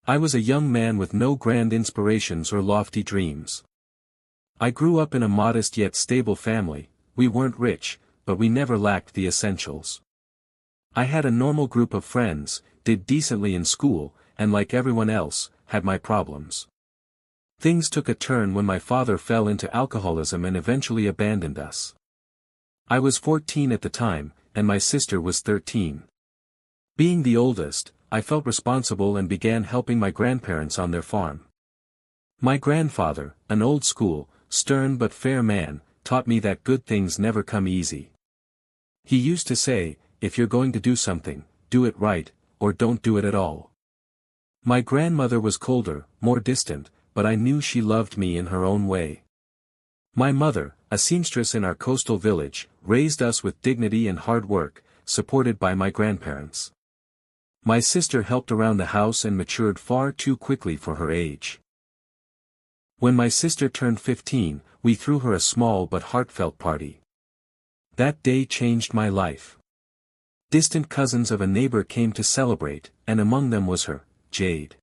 I was a young man with no grand inspirations or lofty dreams. I grew up in a modest yet stable family. We weren't rich, but we never lacked the essentials. I had a normal group of friends, did decently in school, and like everyone else, had my problems. Things took a turn when my father fell into alcoholism and eventually abandoned us. I was 14 at the time, and my sister was 13. Being the oldest, I felt responsible and began helping my grandparents on their farm. My grandfather, an old-school, stern but fair man, taught me that good things never come easy. He used to say, if you're going to do something, do it right, or don't do it at all. My grandmother was colder, more distant, but I knew she loved me in her own way. My mother, a seamstress in our coastal village, raised us with dignity and hard work, supported by my grandparents. My sister helped around the house and matured far too quickly for her age. When my sister turned 15, we threw her a small but heartfelt party. That day changed my life. Distant cousins of a neighbor came to celebrate, and among them was her, Jade.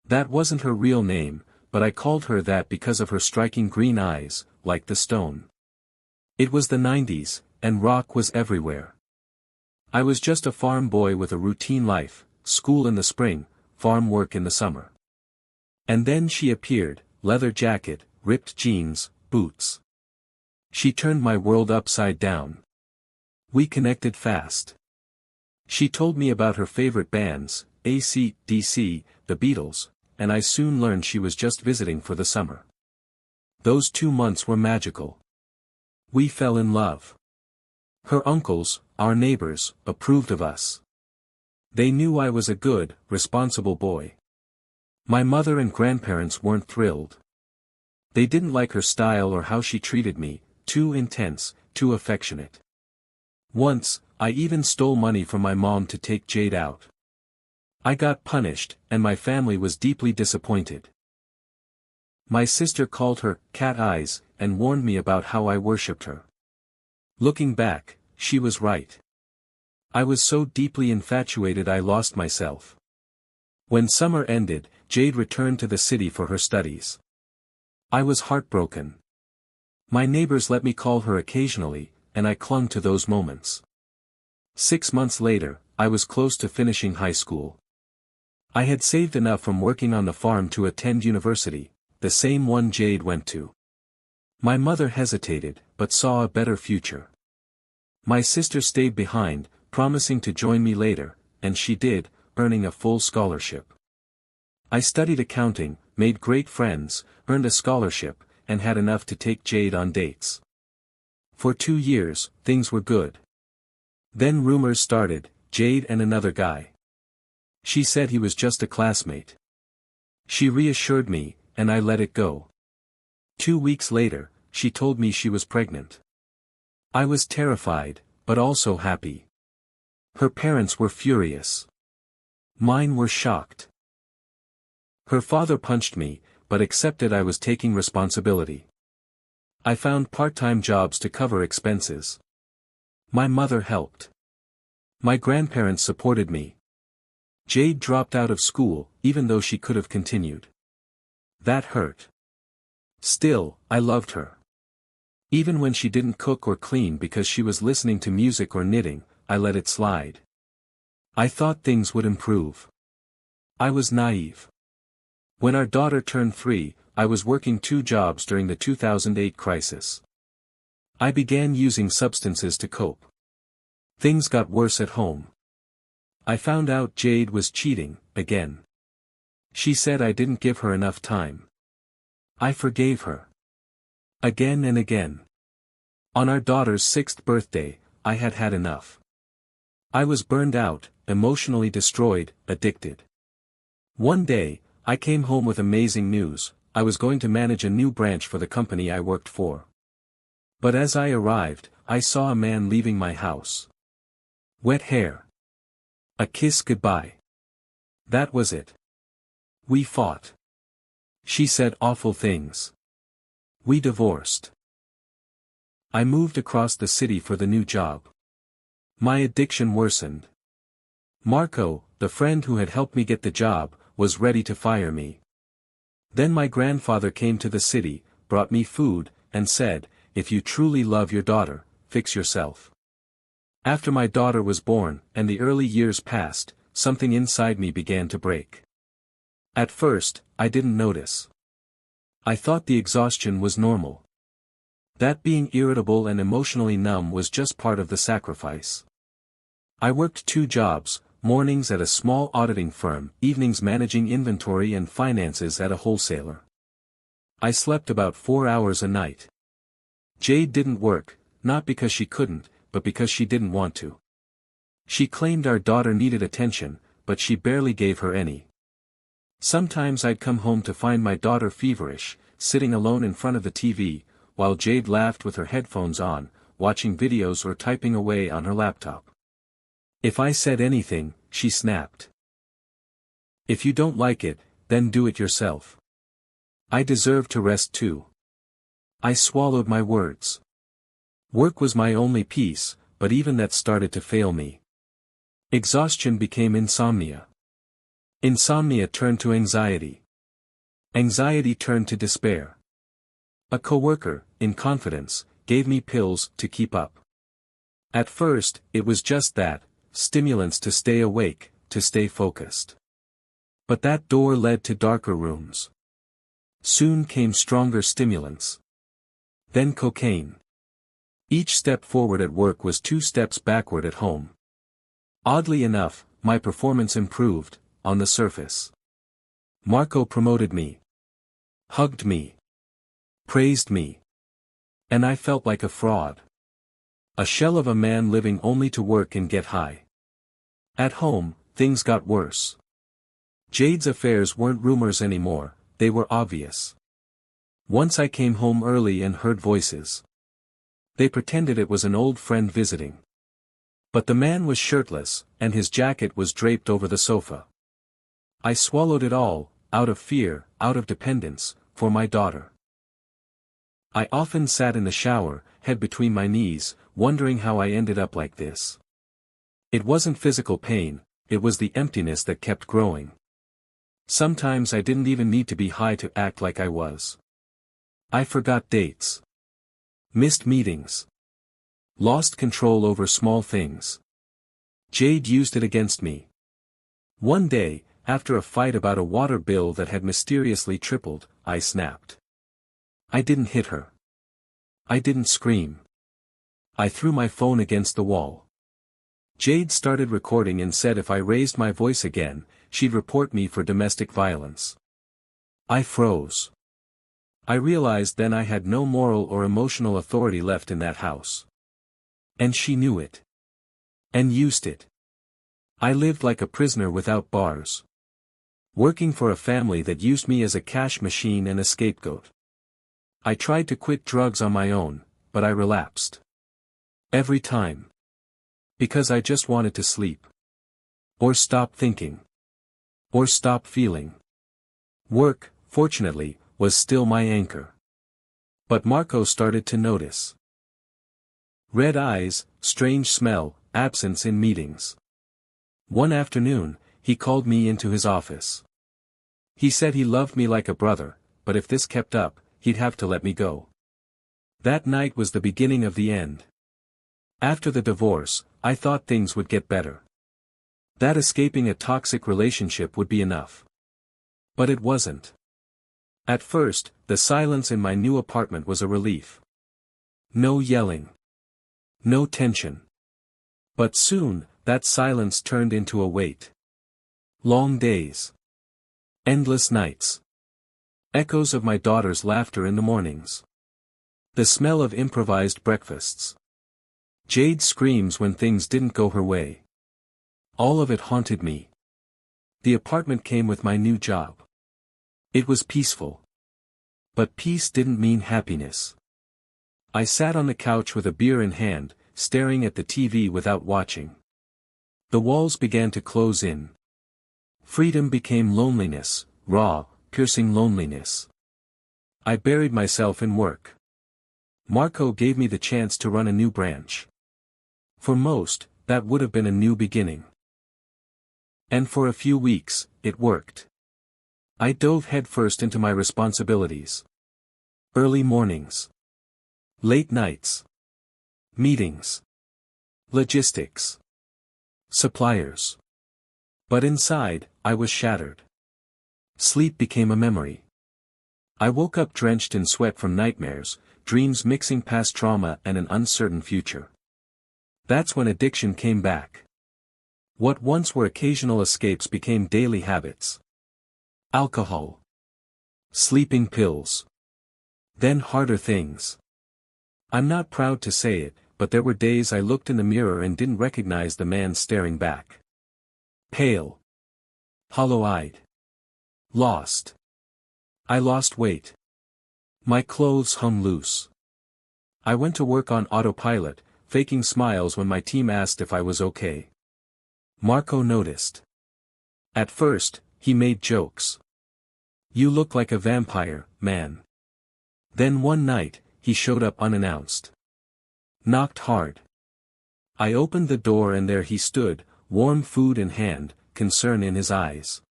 That wasn't her real name, but I called her that because of her striking green eyes, like the stone. It was the 90s, and rock was everywhere. I was just a farm boy with a routine life, school in the spring, farm work in the summer. And then she appeared, leather jacket, ripped jeans, boots. She turned my world upside down. We connected fast. She told me about her favorite bands, AC/DC, the Beatles, and I soon learned she was just visiting for the summer. Those 2 months were magical. We fell in love. Her uncles, our neighbors, approved of us. They knew I was a good, responsible boy. My mother and grandparents weren't thrilled. They didn't like her style or how she treated me, too intense, too affectionate. Once, I even stole money from my mom to take Jade out. I got punished, and my family was deeply disappointed. My sister called her cat eyes, and warned me about how I worshipped her. Looking back, she was right. I was so deeply infatuated I lost myself. When summer ended, Jade returned to the city for her studies. I was heartbroken. My neighbors let me call her occasionally, and I clung to those moments. 6 months later, I was close to finishing high school. I had saved enough from working on the farm to attend university, the same one Jade went to. My mother hesitated, but saw a better future. My sister stayed behind, promising to join me later, and she did, earning a full scholarship. I studied accounting, made great friends, earned a scholarship, and had enough to take Jade on dates. For 2 years, things were good. Then rumors started, Jade and another guy. She said he was just a classmate. She reassured me, and I let it go. 2 weeks later, she told me she was pregnant. I was terrified, but also happy. Her parents were furious. Mine were shocked. Her father punched me, but accepted I was taking responsibility. I found part-time jobs to cover expenses. My mother helped. My grandparents supported me. Jade dropped out of school, even though she could have continued. That hurt. Still, I loved her. Even when she didn't cook or clean because she was listening to music or knitting, I let it slide. I thought things would improve. I was naive. When our daughter turned 3, I was working 2 jobs during the 2008 crisis. I began using substances to cope. Things got worse at home. I found out Jade was cheating, again. She said I didn't give her enough time. I forgave her. Again and again. On our daughter's 6th birthday, I had had enough. I was burned out, emotionally destroyed, addicted. One day, I came home with amazing news. I was going to manage a new branch for the company I worked for. But as I arrived, I saw a man leaving my house. Wet hair. A kiss goodbye. That was it. We fought. She said awful things. We divorced. I moved across the city for the new job. My addiction worsened. Marco, the friend who had helped me get the job, was ready to fire me. Then my grandfather came to the city, brought me food, and said, "If you truly love your daughter, fix yourself." After my daughter was born, and the early years passed, something inside me began to break. At first, I didn't notice. I thought the exhaustion was normal. That being irritable and emotionally numb was just part of the sacrifice. I worked 2 jobs, mornings at a small auditing firm, evenings managing inventory and finances at a wholesaler. I slept about 4 hours a night. Jade didn't work, not because she couldn't, but because she didn't want to. She claimed our daughter needed attention, but she barely gave her any. Sometimes I'd come home to find my daughter feverish, sitting alone in front of the TV, while Jade laughed with her headphones on, watching videos or typing away on her laptop. If I said anything, she snapped. "If you don't like it, then do it yourself. I deserve to rest too." I swallowed my words. Work was my only peace, but even that started to fail me. Exhaustion became insomnia. Insomnia turned to anxiety. Anxiety turned to despair. A coworker, in confidence, gave me pills to keep up. At first, it was just that, stimulants to stay awake, to stay focused. But that door led to darker rooms. Soon came stronger stimulants. Then cocaine. Each step forward at work was 2 steps backward at home. Oddly enough, my performance improved, on the surface. Marco promoted me. Hugged me. Praised me. And I felt like a fraud. A shell of a man living only to work and get high. At home, things got worse. Jade's affairs weren't rumors anymore, they were obvious. Once I came home early and heard voices. They pretended it was an old friend visiting. But the man was shirtless, and his jacket was draped over the sofa. I swallowed it all, out of fear, out of dependence, for my daughter. I often sat in the shower, head between my knees, wondering how I ended up like this. It wasn't physical pain, it was the emptiness that kept growing. Sometimes I didn't even need to be high to act like I was. I forgot dates. Missed meetings. Lost control over small things. Jade used it against me. One day, after a fight about a water bill that had mysteriously tripled, I snapped. I didn't hit her. I didn't scream. I threw my phone against the wall. Jade started recording and said if I raised my voice again, she'd report me for domestic violence. I froze. I realized then I had no moral or emotional authority left in that house. And she knew it. And used it. I lived like a prisoner without bars. Working for a family that used me as a cash machine and a scapegoat. I tried to quit drugs on my own, but I relapsed. Every time. Because I just wanted to sleep. Or stop thinking. Or stop feeling. Work, fortunately, was still my anchor. But Marco started to notice. Red eyes, strange smell, absence in meetings. One afternoon, he called me into his office. He said he loved me like a brother, but if this kept up, he'd have to let me go. That night was the beginning of the end. After the divorce, I thought things would get better. That escaping a toxic relationship would be enough. But it wasn't. At first, the silence in my new apartment was a relief. No yelling. No tension. But soon, that silence turned into a weight. Long days. Endless nights. Echoes of my daughter's laughter in the mornings. The smell of improvised breakfasts. Jade's screams when things didn't go her way. All of it haunted me. The apartment came with my new job. It was peaceful. But peace didn't mean happiness. I sat on the couch with a beer in hand, staring at the TV without watching. The walls began to close in. Freedom became loneliness, raw, piercing loneliness. I buried myself in work. Marco gave me the chance to run a new branch. For most, that would have been a new beginning. And for a few weeks, it worked. I dove headfirst into my responsibilities. Early mornings. Late nights. Meetings. Logistics. Suppliers. But inside, I was shattered. Sleep became a memory. I woke up drenched in sweat from nightmares, dreams mixing past trauma and an uncertain future. That's when addiction came back. What once were occasional escapes became daily habits. Alcohol. Sleeping pills. Then harder things. I'm not proud to say it, but there were days I looked in the mirror and didn't recognize the man staring back. Pale. Hollow-eyed. Lost. I lost weight. My clothes hung loose. I went to work on autopilot, faking smiles when my team asked if I was okay. Marco noticed. At first, he made jokes. "You look like a vampire, man." Then one night, he showed up unannounced. Knocked hard. I opened the door and there he stood, warm food in hand, concern in his eyes.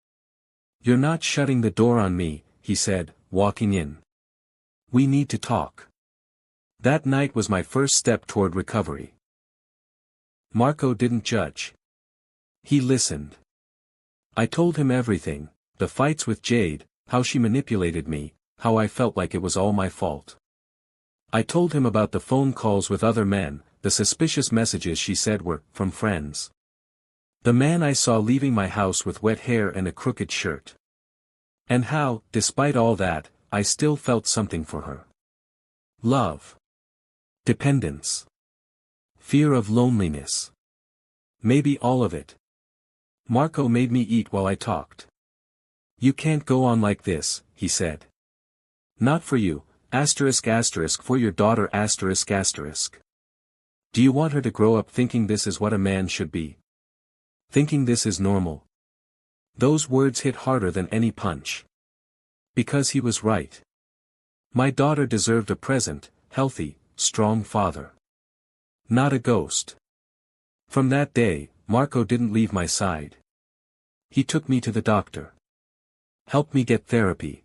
"You're not shutting the door on me," he said, walking in. "We need to talk." That night was my first step toward recovery. Marco didn't judge. He listened. I told him everything, the fights with Jade, how she manipulated me, how I felt like it was all my fault. I told him about the phone calls with other men, the suspicious messages she said were from friends. The man I saw leaving my house with wet hair and a crooked shirt. And how, despite all that, I still felt something for her. Love. Dependence. Fear of loneliness. Maybe all of it. Marco made me eat while I talked. "You can't go on like this," he said. "Not for you, for your daughter Do you want her to grow up thinking this is what a man should be? Thinking this is normal?" Those words hit harder than any punch. Because he was right. My daughter deserved a present, healthy, strong father. Not a ghost. From that day, Marco didn't leave my side. He took me to the doctor. Helped me get therapy.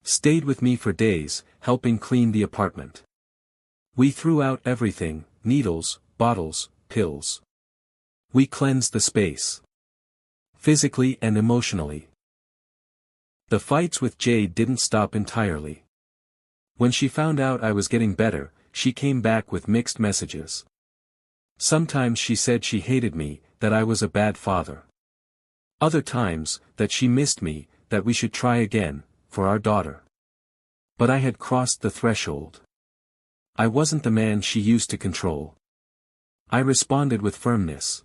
Stayed with me for days, helping clean the apartment. We threw out everything, needles, bottles, pills. We cleansed the space. Physically and emotionally. The fights with Jade didn't stop entirely. When she found out I was getting better, she came back with mixed messages. Sometimes she said she hated me, that I was a bad father. Other times, that she missed me, that we should try again, for our daughter. But I had crossed the threshold. I wasn't the man she used to control. I responded with firmness.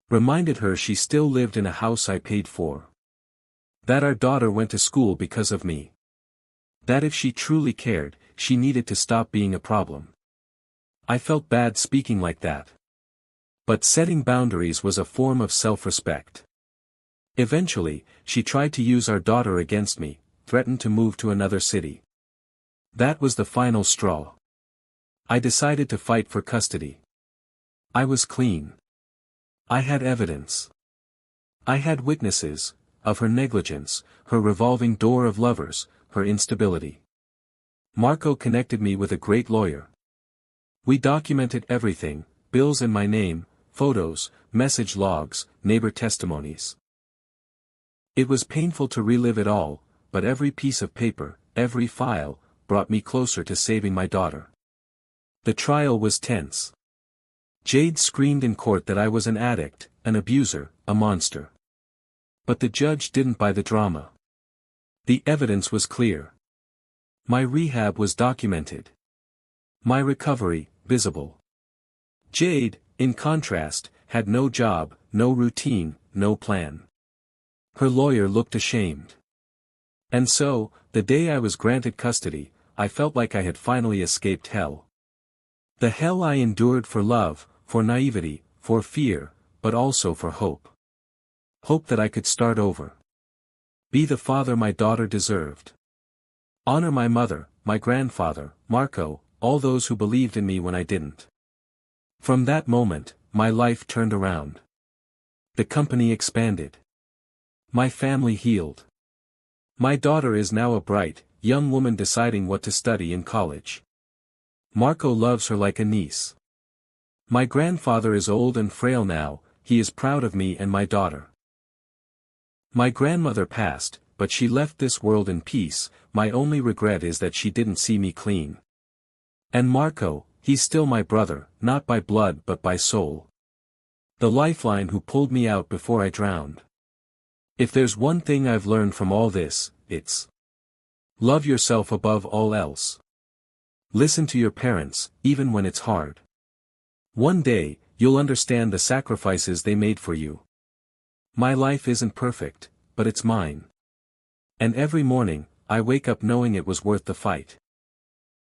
Reminded her she still lived in a house I paid for. That our daughter went to school because of me. That if she truly cared, she needed to stop being a problem. I felt bad speaking like that. But setting boundaries was a form of self-respect. Eventually, she tried to use our daughter against me, threatened to move to another city. That was the final straw. I decided to fight for custody. I was clean. I had evidence. I had witnesses, of her negligence, her revolving door of lovers, her instability. Marco connected me with a great lawyer. We documented everything, bills in my name, photos, message logs, neighbor testimonies. It was painful to relive it all, but every piece of paper, every file, brought me closer to saving my daughter. The trial was tense. Jade screamed in court that I was an addict, an abuser, a monster. But the judge didn't buy the drama. The evidence was clear. My rehab was documented. My recovery, visible. Jade, in contrast, had no job, no routine, no plan. Her lawyer looked ashamed. And so, the day I was granted custody, I felt like I had finally escaped hell. The hell I endured for love, for naivety, for fear, but also for hope. Hope that I could start over. Be the father my daughter deserved. Honor my mother, my grandfather, Marco, all those who believed in me when I didn't. From that moment, my life turned around. The company expanded. My family healed. My daughter is now a bright, young woman deciding what to study in college. Marco loves her like a niece. My grandfather is old and frail now, he is proud of me and my daughter. My grandmother passed, but she left this world in peace, my only regret is that she didn't see me clean. And Marco, he's still my brother, not by blood but by soul. The lifeline who pulled me out before I drowned. If there's one thing I've learned from all this, it's love yourself above all else. Listen to your parents, even when it's hard. One day, you'll understand the sacrifices they made for you. My life isn't perfect, but it's mine. And every morning, I wake up knowing it was worth the fight.